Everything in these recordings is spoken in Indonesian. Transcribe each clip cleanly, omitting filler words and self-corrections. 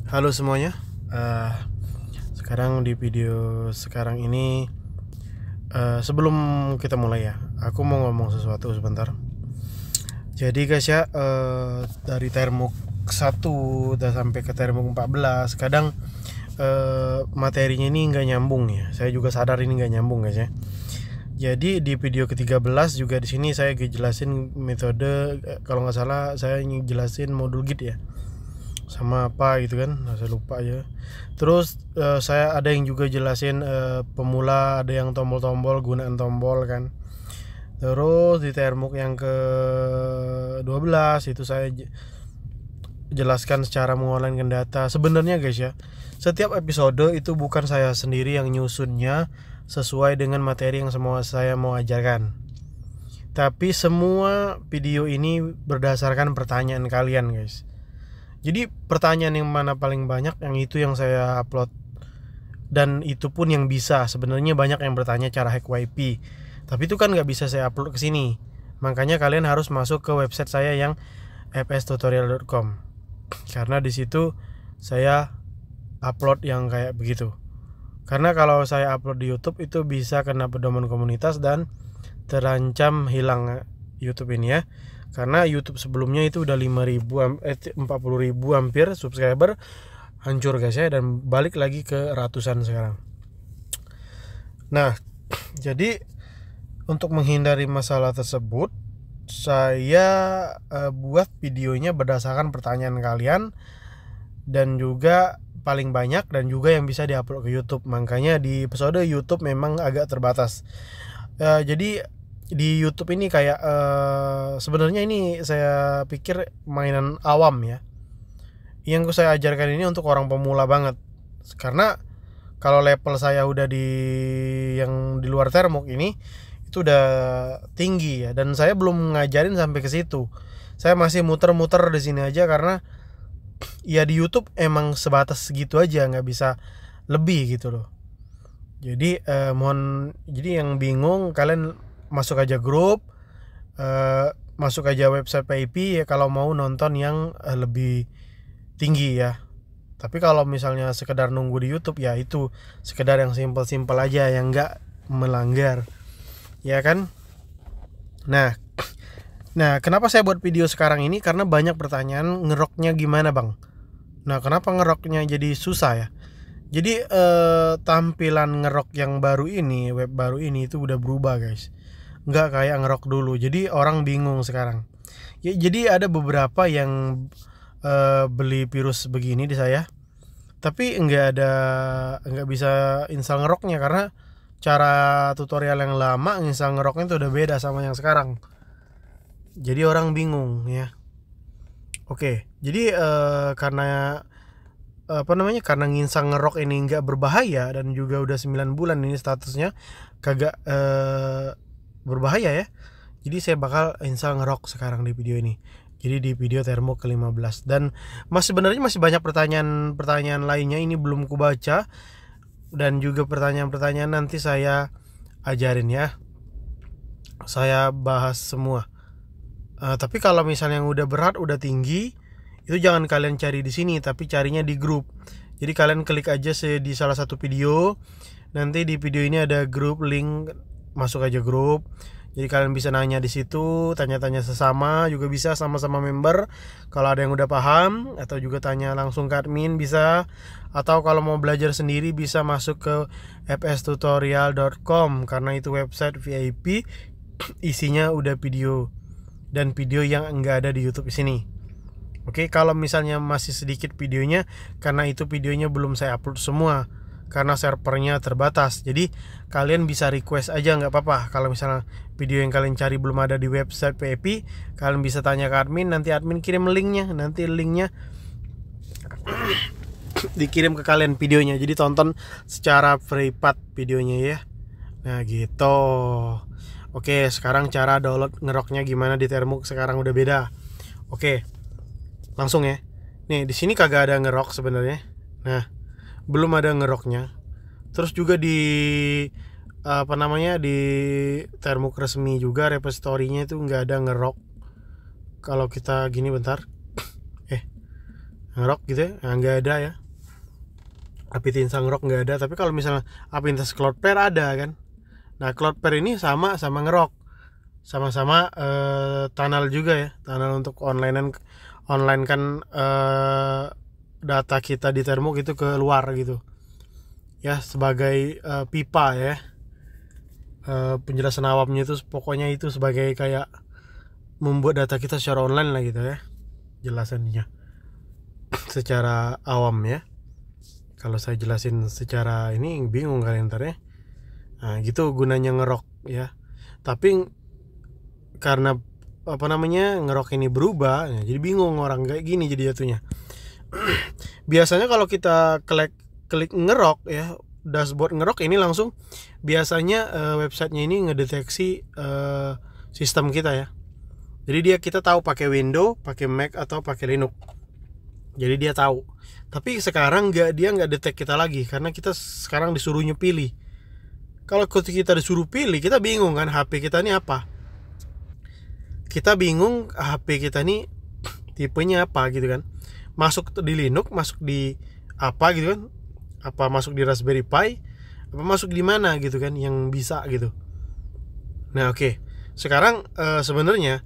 Halo semuanya. Eh, Sekarang di video sekarang ini, sebelum kita mulai ya, aku mau ngomong sesuatu sebentar. Jadi guys ya, dari Termuk 1 udah sampai ke Termuk 14, kadang materinya ini nggak nyambung ya. Saya juga sadar ini nggak nyambung guys ya. Jadi di video ke-13 juga di sini saya jelasin metode, kalau nggak salah saya jelasin modul git ya, sama apa gitu kan. Nah, saya lupa aja. Terus saya ada yang juga jelasin pemula, ada yang tombol-tombol, gunaan tombol kan. Terus di termuk yang ke 12 itu saya jelaskan secara mengonlinekan data. Sebenarnya guys ya, setiap episode itu bukan saya sendiri yang nyusunnya sesuai dengan materi yang semua saya mau ajarkan, tapi semua video ini berdasarkan pertanyaan kalian guys. Jadi pertanyaan yang mana paling banyak, yang itu yang saya upload. Dan itu pun yang bisa. Sebenarnya banyak yang bertanya cara hack WiFi, tapi itu kan nggak bisa saya upload ke sini. Makanya kalian harus masuk ke website saya yang fstutorial.com, karena di situ saya upload yang kayak begitu. Karena kalau saya upload di YouTube itu bisa kena pedoman komunitas dan terancam hilang YouTube ini ya. Karena YouTube sebelumnya itu udah 40.000 hampir subscriber, hancur guys ya, dan balik lagi ke ratusan sekarang. Nah, jadi untuk menghindari masalah tersebut, saya buat videonya berdasarkan pertanyaan kalian, dan juga paling banyak, dan juga yang bisa diupload ke YouTube. Makanya di episode YouTube memang agak terbatas. Jadi di YouTube ini kayak sebenarnya ini saya pikir mainan awam ya. Yang saya ajarkan ini untuk orang pemula banget. Karena kalau level saya udah di yang di luar termuk ini itu udah tinggi ya, dan saya belum ngajarin sampai ke situ. Saya masih muter-muter di sini aja karena ya di YouTube emang sebatas segitu aja, nggak bisa lebih gitu loh. Jadi jadi yang bingung kalian masuk aja grup, masuk aja website PIP ya kalau mau nonton yang lebih tinggi ya. Tapi kalau misalnya sekedar nunggu di YouTube ya itu sekedar yang simpel-simpel aja, yang nggak melanggar, ya kan? Nah, kenapa saya buat video sekarang ini? Karena banyak pertanyaan ngeroknya gimana bang. Nah, kenapa ngeroknya jadi susah ya? Jadi tampilan ngerok yang baru ini, web baru ini itu udah berubah guys. Nggak kayak ngerok dulu. Jadi orang bingung sekarang. Ya, jadi ada beberapa yang beli virus begini di saya, tapi nggak bisa install ngeroknya karena cara tutorial yang lama install ngeroknya itu udah beda sama yang sekarang. Jadi orang bingung ya. Oke, jadi karena karena nginsang ngerok ini nggak berbahaya, dan juga udah 9 bulan ini statusnya kagak berbahaya ya. Jadi saya bakal install ngerok sekarang di video ini. Jadi di video termuk ke-15, dan sebenarnya masih banyak pertanyaan lainnya ini belum kubaca, dan juga pertanyaan nanti saya ajarin ya. Saya bahas semua. Tapi kalau misalnya yang udah berat, udah tinggi, itu jangan kalian cari di sini, tapi carinya di grup. Jadi kalian klik aja di salah satu video. Nanti di video ini ada grup link, masuk aja grup. Jadi kalian bisa nanya di situ, tanya-tanya sesama, juga bisa sama-sama member. Kalau ada yang udah paham, atau juga tanya langsung ke admin bisa. Atau kalau mau belajar sendiri bisa masuk ke fstutorial.com, karena itu website VIP, isinya udah video, dan video yang enggak ada di YouTube di sini. Oke, kalau misalnya masih sedikit videonya, karena itu videonya belum saya upload semua, karena servernya terbatas. Jadi kalian bisa request aja, nggak apa-apa. Kalau misalnya video yang kalian cari belum ada di website PEP, kalian bisa tanya ke admin, nanti admin kirim linknya. Nanti linknya dikirim ke kalian videonya. Jadi tonton secara privat videonya ya. Nah gitu. Oke, sekarang cara download ngeroknya gimana di termuk sekarang udah beda. Oke, langsung ya. Nih di sini kagak ada ngerok sebenarnya. Nah, belum ada ngeroknya. Terus juga di di termuk resmi juga repository-nya itu nggak ada ngerok. Kalau kita gini bentar. ngerok gitu ya, nggak ada ya. API tinsa ngerok nggak ada, tapi kalau misalnya API tinsa Cloudflare ada kan. Nah Cloudflare ini sama ngerok, sama-sama tunnel juga ya, tunnel untuk online kan data kita di Termux itu keluar gitu ya, sebagai pipa ya. Penjelasan awamnya itu pokoknya itu sebagai kayak membuat data kita secara online lah gitu ya, jelasannya secara awam ya. Kalau saya jelasin secara ini bingung kalian ntar ya. Nah gitu gunanya ngerok ya. Tapi karena apa namanya, ngerok ini berubah ya, jadi bingung orang kayak gini jadi jatuhnya. Biasanya kalau kita klik ngerok ya, dashboard ngerok ini langsung biasanya websitenya ini ngedeteksi sistem kita ya. Jadi kita tahu pakai Windows, pakai Mac atau pakai Linux. Jadi dia tahu. Tapi sekarang dia nggak detect kita lagi karena kita sekarang disuruhnya pilih. Kalau kita disuruh pilih, kita bingung kan HP kita ini apa. Kita bingung HP kita ini tipenya apa gitu kan. Masuk di Linux, masuk di apa gitu kan. Apa masuk di Raspberry Pi, apa masuk di mana gitu kan yang bisa gitu. Nah oke. Sekarang sebenarnya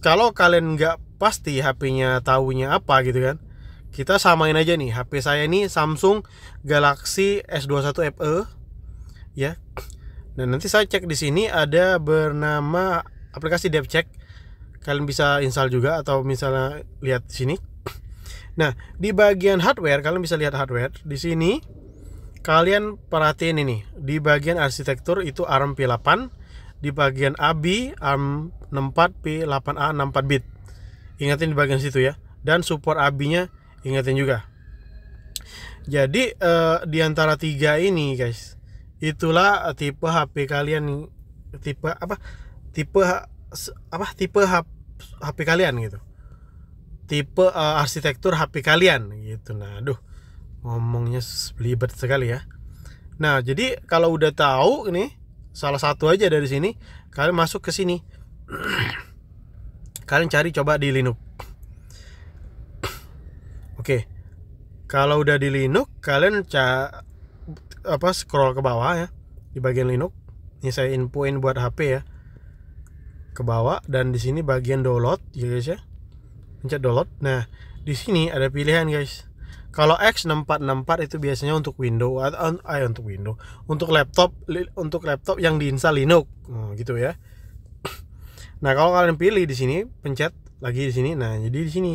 kalau kalian nggak pasti HP-nya taunya apa gitu kan, kita samain aja nih. HP saya ini Samsung Galaxy S21 FE ya. Dan nanti saya cek di sini ada bernama aplikasi DevCheck. Kalian bisa install juga atau misalnya lihat di sini. Nah, di bagian hardware kalian bisa lihat hardware. Di sini kalian perhatiin ini. Di bagian arsitektur itu ARM P8, di bagian ABI ARM 64 P8A 64 bit. Ingatin di bagian situ ya. Dan support ABI-nya ingatin juga. Jadi di antara tiga ini guys, itulah tipe HP kalian, tipe HP kalian gitu. Tipe arsitektur HP kalian gitu. Nah, aduh, ngomongnya belibet sekali ya. Nah, jadi kalau udah tahu ini salah satu aja dari sini, kalian masuk ke sini. Kalian cari coba di Linux. Oke. Kalau udah di Linux, kalian scroll ke bawah ya di bagian Linux. Ini saya infoin buat HP ya. Ke bawah dan di sini bagian download ya guys ya. Pencet download. Nah, di sini ada pilihan guys. Kalau X6464 itu biasanya untuk Windows untuk laptop yang diinstal Linux. Gitu ya. Nah, kalau kalian pilih di sini, pencet lagi di sini. Nah, jadi di sini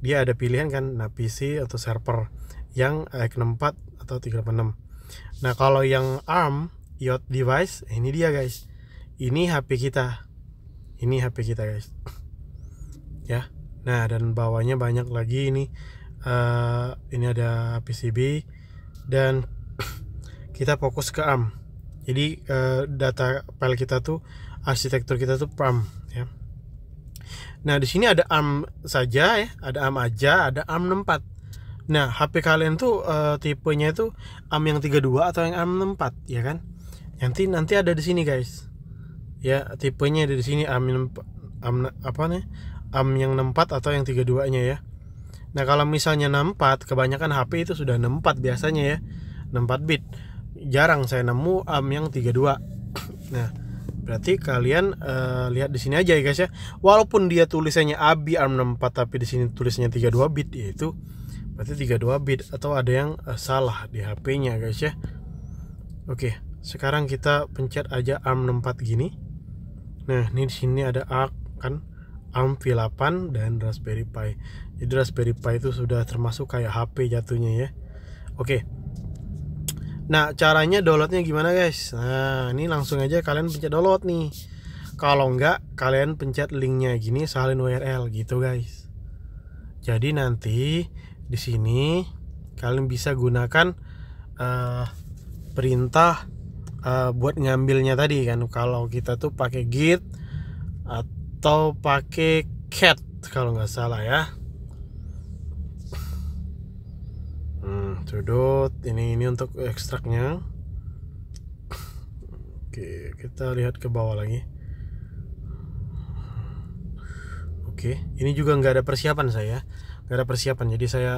dia ada pilihan kan, nah PC atau server yang X64 atau 386. Nah, kalau yang ARM IoT device, ini dia guys. Ini HP kita. Ini HP kita guys. Ya. Nah, dan bawahnya banyak lagi ini. Ini ada PCB dan kita fokus ke ARM. Jadi data file kita tuh, arsitektur kita tuh ARM ya. Nah, di sini ada ARM saja ya, ada ARM aja, ada ARM 64. Nah, HP kalian tuh tipenya itu ARM yang 32 atau yang ARM 64 ya kan? Nanti ada di sini guys. Ya, tipenya ada di sini ARM yang 64 atau yang 32-nya ya. Nah, kalau misalnya 64, kebanyakan HP itu sudah 64 biasanya ya. 64 bit. Jarang saya nemu ARM yang 32. Nah, berarti kalian lihat di sini aja ya guys ya. Walaupun dia tulisannya ABI ARM 64 tapi di sini tulisnya 32 bit, yaitu berarti 32 bit atau ada yang salah di HP-nya guys ya. Oke, sekarang kita pencet aja ARM 64 gini. Nah, ini di sini ada ARM V8 dan Raspberry Pi. Jadi Raspberry Pi itu sudah termasuk kayak HP jatuhnya ya. Oke. Nah, caranya downloadnya gimana guys? Nah, ini langsung aja kalian pencet download nih. Kalau enggak, kalian pencet linknya gini, salin URL gitu guys. Jadi nanti di sini kalian bisa gunakan perintah buat ngambilnya tadi kan. Kalau kita tuh pakai git atau pakai cat kalau nggak salah ya. Sudut ini untuk ekstraknya. Oke, kita lihat ke bawah lagi. Oke, ini juga nggak ada persiapan saya nggak ada persiapan, jadi saya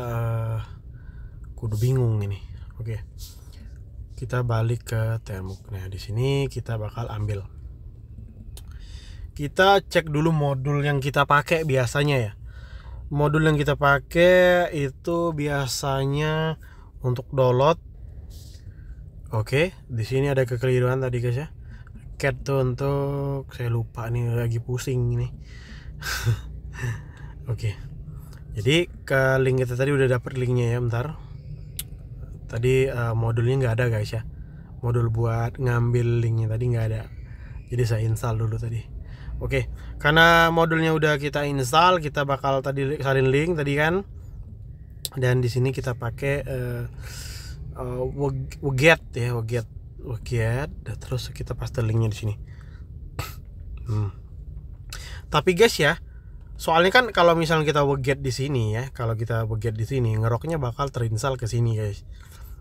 kudu bingung ini. Oke, kita balik ke Termux. Nah di sini kita bakal ambil, kita cek dulu modul yang kita pakai biasanya ya. Modul yang kita pakai itu biasanya untuk download. Oke, di sini ada kekeliruan tadi guys ya. Cat tuh untuk, saya lupa nih, lagi pusing ini. Oke, jadi ke link kita tadi udah dapet linknya ya. Bentar, tadi modulnya nggak ada guys ya. Modul buat ngambil linknya tadi nggak ada, jadi saya install dulu tadi. Oke, karena modulnya udah kita install, kita bakal tadi salin link tadi kan. Dan di sini kita pakai Wget ya, Wget. Terus kita paste linknya di sini. Tapi guys ya, soalnya kan kalau misalnya kita Wget di sini ya, kalau kita Wget di sini, ngeroknya bakal terinstall ke sini guys.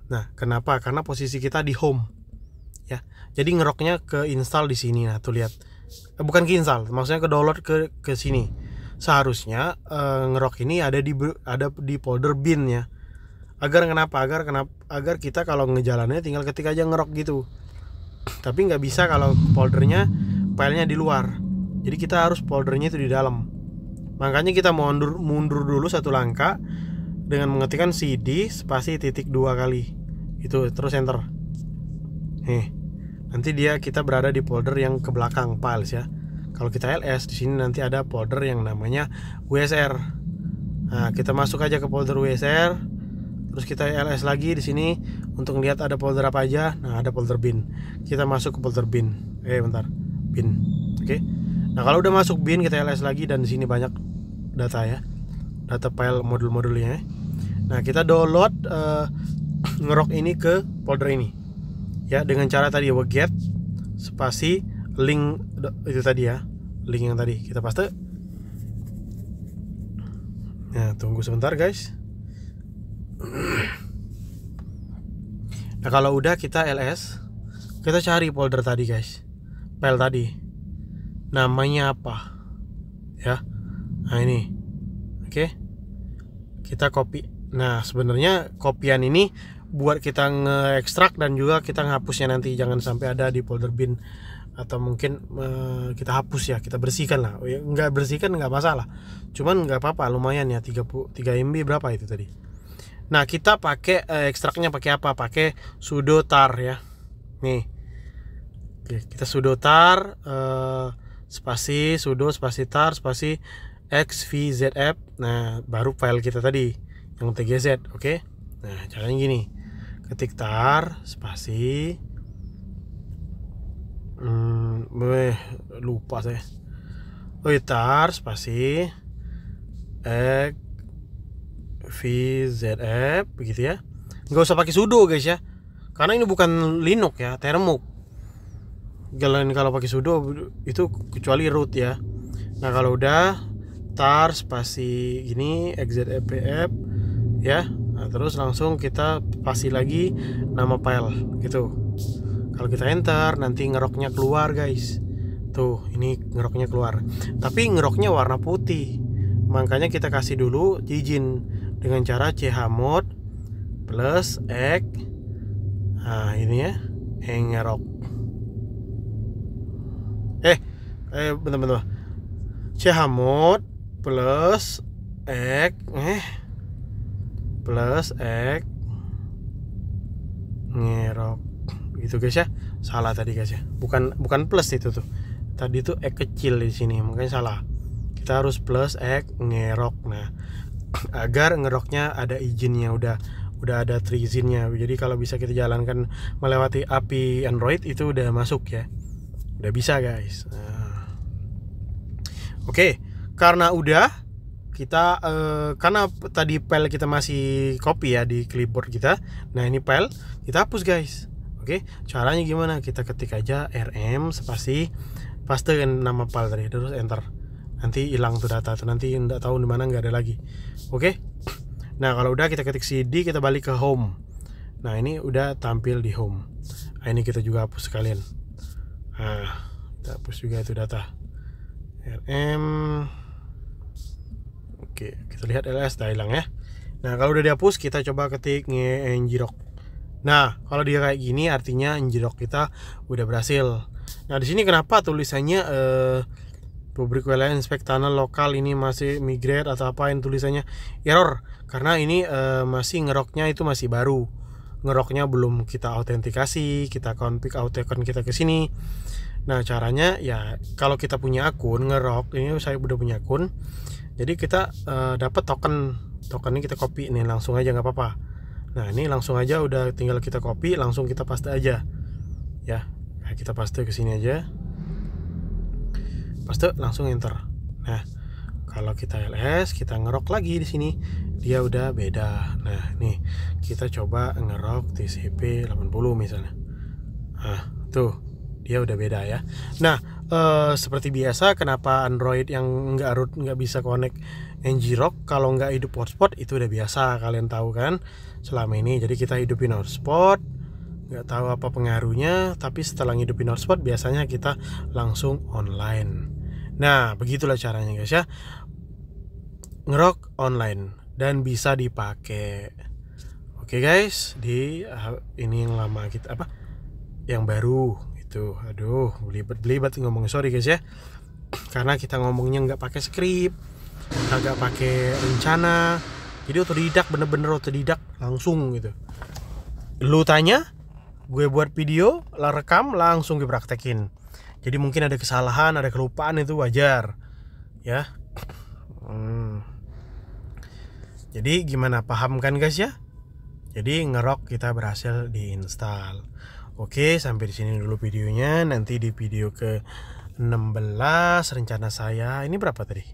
Nah, kenapa? Karena posisi kita di home ya. Jadi ngeroknya ke install di sini. Nah, tuh lihat. Bukan ke install, maksudnya ke download ke sini. Seharusnya ngerok ini ada di folder bin ya. Agar kita kalau ngejalannya tinggal ketik aja ngerok gitu. Tapi nggak bisa kalau foldernya, filenya di luar. Jadi kita harus foldernya itu di dalam. Makanya kita mundur dulu satu langkah dengan mengetikkan cd spasi titik 2 kali. Itu terus enter. Nanti kita berada di folder yang ke belakang files ya. Kalau kita ls di sini nanti ada folder yang namanya WSR. Nah, kita masuk aja ke folder WSR. Terus kita ls lagi di sini untuk lihat ada folder apa aja. Nah, ada folder bin. Kita masuk ke folder bin. Bentar. Bin. Oke. Nah, kalau udah masuk bin kita ls lagi, dan di sini banyak data ya. Data file modul-modulnya. Nah, kita download ngerok ini ke folder ini. Ya, dengan cara tadi Wget spasi link itu tadi ya. Link yang tadi kita paste. Nah, tunggu sebentar guys. Nah, kalau udah kita ls, kita cari folder tadi guys, file tadi namanya apa ya. Nah ini, oke, kita copy. Nah, sebenarnya kopian ini buat kita nge-extract dan juga kita ngehapusnya nanti, jangan sampai ada di folder bin. Atau mungkin kita hapus ya, kita bersihkan lah. Nggak bersihkan nggak masalah, cuman nggak apa-apa, lumayan ya, 3 MB berapa itu tadi. Nah, kita pakai ekstraknya pakai apa? Pakai sudo tar ya. Nih. Oke, kita sudo tar spasi sudo spasi tar spasi xvzf. Nah, baru file kita tadi yang tgz, oke? Nah, caranya gini. Ketik tar spasi lupa saya. Tar spasi VZF begitu ya. Nggak usah pakai sudo guys ya, karena ini bukan Linux ya, Termux. Kalau pakai sudo itu kecuali root ya. Nah, kalau udah tar spasi ini xzfpf ya. Nah, terus langsung kita spasi lagi nama file gitu. Kalau kita enter nanti ngeroknya keluar guys. Tuh, ini ngeroknya keluar. Tapi ngeroknya warna putih. Makanya kita kasih dulu izin dengan cara chmod plus x. Nah, ini ya, ngerok. Bentar. Chmod plus x plus x ngerok. Gitu guys ya. Salah tadi guys ya. Bukan plus itu tuh. Tadi tuh x kecil di sini, makanya salah. Kita harus plus x ngerok. Nah, agar ngeroknya ada izinnya, udah ada izinnya. Jadi kalau bisa kita jalankan melewati API Android itu udah masuk ya, udah bisa guys. Nah, oke, karena udah kita karena tadi file kita masih copy ya di clipboard kita. Nah, ini file kita hapus guys. Oke, caranya gimana? Kita ketik aja rm spasi paste nama file tadi, terus enter. Nanti hilang tuh data tuh, nanti nggak tahu di mana, nggak ada lagi. Oke. Nah, kalau udah kita ketik cd, kita balik ke home. Nah, ini udah tampil di home. Nah, ini kita juga hapus sekalian. Nah, kita hapus juga itu data rm. Oke, kita lihat LS udah hilang ya. Nah, kalau udah dihapus kita coba ketik Ngirock. Nah, kalau dia kayak gini artinya Ngirock kita udah berhasil. Nah, di sini kenapa tulisannya public wilayah inspect tunnel lokal ini masih migrate atau apa yang tulisannya error, karena ini masih ngeroknya itu masih baru. Ngeroknya belum kita autentikasi, kita config auto account kita ke sini. Nah, caranya ya kalau kita punya akun ngerok, ini saya udah punya akun. Jadi kita dapat tokennya kita copy nih, langsung aja nggak apa-apa. Nah, ini langsung aja udah tinggal kita copy, langsung kita paste aja. Ya, kita paste ke sini aja. Paste langsung enter. Nah, kalau kita ls, kita ngerok lagi di sini, dia udah beda. Nah, nih kita coba ngerok TCP 80 misalnya. Nah, tuh dia udah beda ya. Nah, seperti biasa, kenapa Android yang nggak bisa connect Ngirock kalau nggak hidup hotspot itu udah biasa, kalian tahu kan selama ini. Jadi kita hidupin hotspot, nggak tahu apa pengaruhnya, tapi setelah hidupin hotspot biasanya kita langsung online. Nah, begitulah caranya guys ya, ngerok online dan bisa dipakai. Oke guys, di ini yang lama kita apa yang baru itu, aduh belibet ngomong, sorry guys ya, karena kita ngomongnya nggak pakai skrip, agak pakai rencana, jadi otodidak, bener-bener otodidak langsung gitu. Lu tanya, gue buat video, rekam, langsung gue praktekin. Jadi mungkin ada kesalahan, ada kelupaan, itu wajar ya. Jadi gimana, paham kan guys ya? Jadi ngerok kita berhasil diinstal. Oke, sampai di sini dulu videonya. Nanti di video ke 16 rencana saya, ini berapa tadi?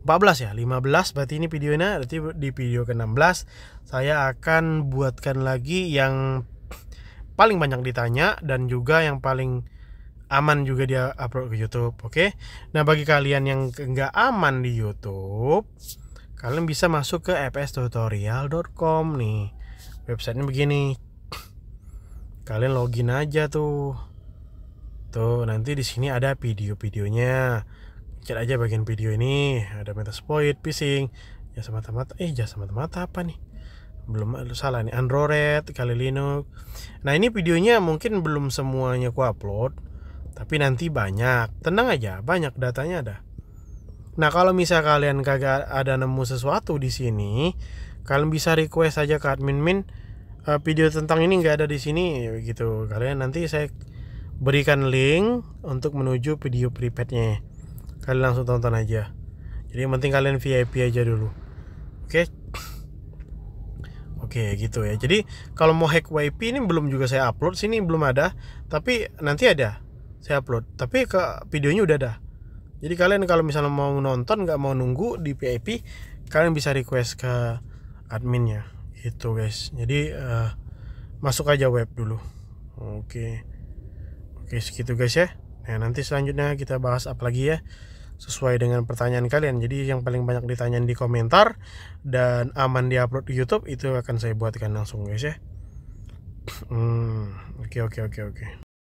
14 ya, 15 berarti ini videonya. Berarti di video ke 16 saya akan buatkan lagi yang paling banyak ditanya dan juga yang paling aman juga dia upload ke YouTube. Oke. Nah, bagi kalian yang nggak aman di YouTube, kalian bisa masuk ke fstutorial.com nih. Websitenya begini. Kalian login aja tuh. Tuh, nanti di sini ada video-videonya. Cek aja bagian video ini, ada Metasploit, phishing, jasa mata-mata. Jasa mata-mata apa nih? Belum, salah nih, Android, Kali Linux. Nah, ini videonya mungkin belum semuanya ku upload, tapi nanti banyak. Tenang aja, banyak datanya ada. Nah, kalau misal kalian kagak ada nemu sesuatu di sini, kalian bisa request aja ke admin, video tentang ini nggak ada di sini gitu. Kalian nanti saya berikan link untuk menuju video prepaidnya. Kalian langsung tonton aja. Jadi yang penting kalian VIP aja dulu. Oke, gitu ya. Jadi kalau mau hack WiFi ini belum juga saya upload, sini belum ada, tapi nanti ada saya upload. Tapi ke videonya udah ada. Jadi kalian kalau misalnya mau nonton, nggak mau nunggu di VIP, kalian bisa request ke adminnya. Itu guys. Jadi masuk aja web dulu. Oke, segitu guys ya. Nah, nanti selanjutnya kita bahas apa lagi ya, sesuai dengan pertanyaan kalian. Jadi yang paling banyak ditanyain di komentar dan aman diupload di YouTube itu akan saya buatkan langsung guys ya. Oke.